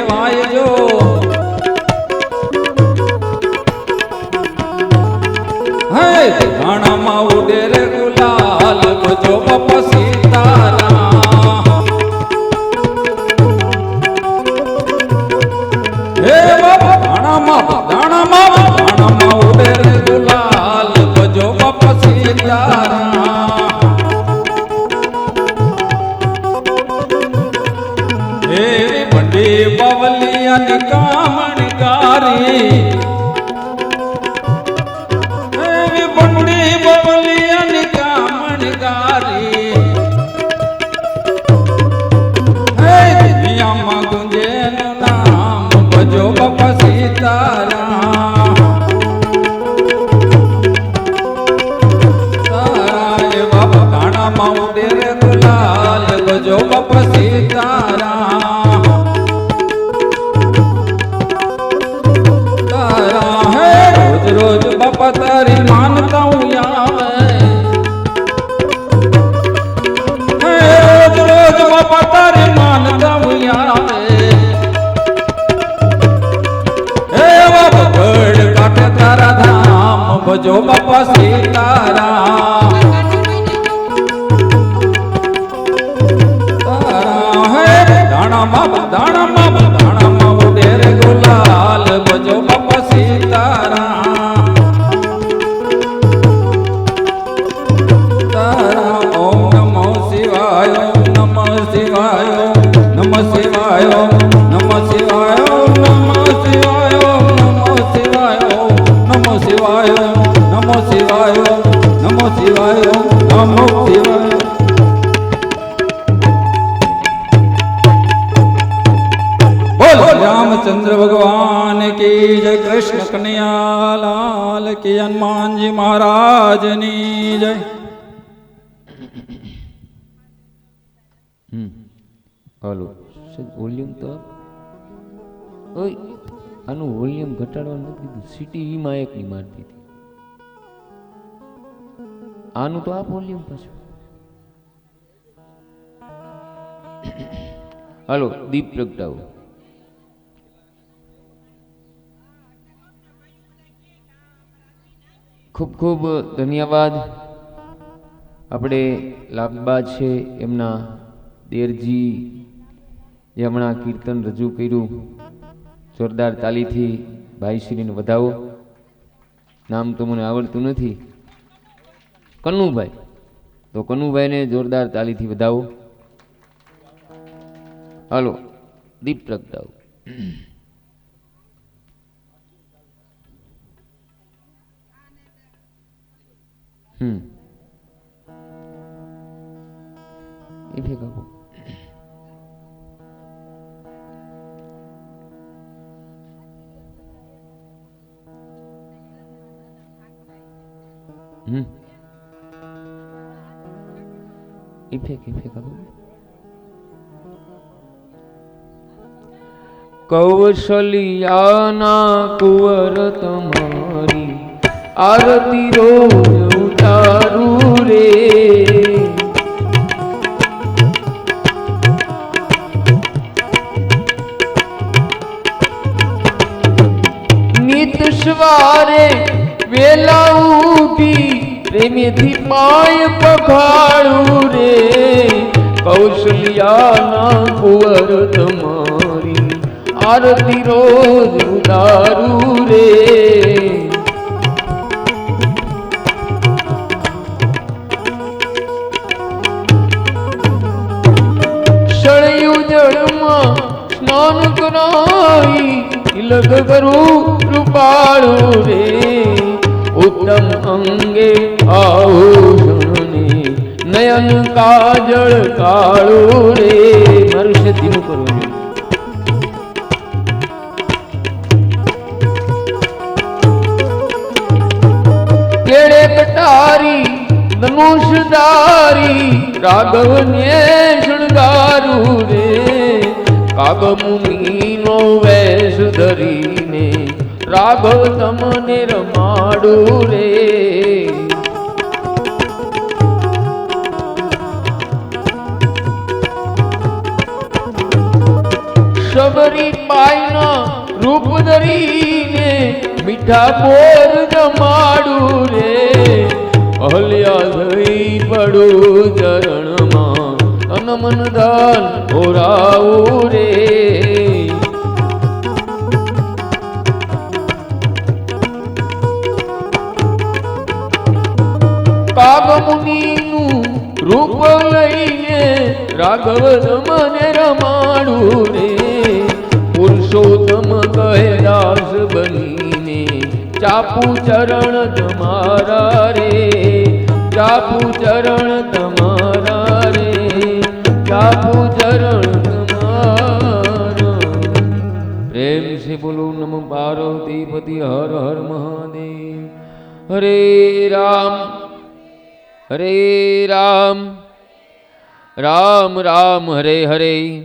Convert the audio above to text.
વાયજો હે ઘાણામાં ઉડે રે ગુલાલ બજો બાપા સીતારામ હે બાપા ઘાણામાં ઉડે રે ગુલાલ બજો બાપા સીતારામ એવી બંડી બવલિયાની કામણકારી એવી બંડી બવલિયાની કામણકારી હે દુનિયામાં ગુંજેનું નામ ભજો બાપા સીતારામ તારા એ બાપા ઘાણામાં ઉડે રે ગુલાલ ભજો બાપા સીતારામ રોજ બાપા તારી માનતા હું આવે રોજ બાપા તારી માનતા હું આવે હે બાપા ગઢ કાંઠે તારા ધામ ભજો બાપા સીતારામ તારા હે દાણામાં ઉડે રે ગુલાલ ભજો બાપા સીતારામ ઓમ નમો શિવાય નમઃ શિવાય નમઃ શિવાય નમઃ શિવાય નમઃ શિવાય નમઃ શિવાય નમઃ શિવાય નમઃ શિવાય નમઃ શિવાય નમઃ શિવાય બોલો રામચંદ્ર ભગવાન કી જય કૃષ્ણ કનૈયા લાલ કી હનુમાનજી મહારાજની જય હાલો વોલ્યુમ તો ઓય આનું વોલ્યુમ ઘટાડવાનું નથી કીધું સિટી ઈ માયક ની મારતી હતી આનું તો આપ વોલ્યુમ પાછું હાલો દીપ પ્રગટાવો ખૂબ ખૂબ ધન્યવાદ આપણે લાગબા છે એમના દેરજી જે હમણાં કીર્તન રજૂ કર્યું જોરદાર તાલીથી ભાઈશ્રીને વધાવો નામ તો મને આવડતું નથી કનુભાઈ તો કનુભાઈને જોરદાર તાલીથી વધાવો હાલો દીપ પ્રગટાવો એ ભેગા કૌશલિયાના કુંવર તમારી આરતી રોજ ઉતારું રે નિત સવારે વેલા ઉઠી પ્રેમેથી પાય પખાડું રે કૌશલ્યાના કુંવર તમારી આરતી રોજ ઉતારું રે સળયું જળમાં સ્નાન કરાઈ તિલક કરું કૃપાળું રે ઉત્તમ અંગે આભૂષણે નયન કાજળ કાળું રે મારું છે ધીમું કરવું કેળે કટારી ધનુષધારી રાઘવને શણગારું રે કાગમુનિનો વેશ ધરીને રાઘવ તમને રમાડું રે સબરી બાઈના રૂપ ધરીને મીઠા બોર જમાડું રે અહલ્યા થઈ પડું ચરણમાં તન મન ધન ઓરાવું રે કાગમુનિનું રૂપ લઈને રાઘવ મને રમાડું રે પુરુષોત્તમ કહે દાસ બનીને ચાપુ ચરણ તમારા રે ચાપુ ચરણ તમારા રે ચાપુ ચરણ તમારા પ્રેમ સે બોલો નમ પાર્વતી પતિ હર હર મહાદેવ હરે રામ રામ રામ હરે હરે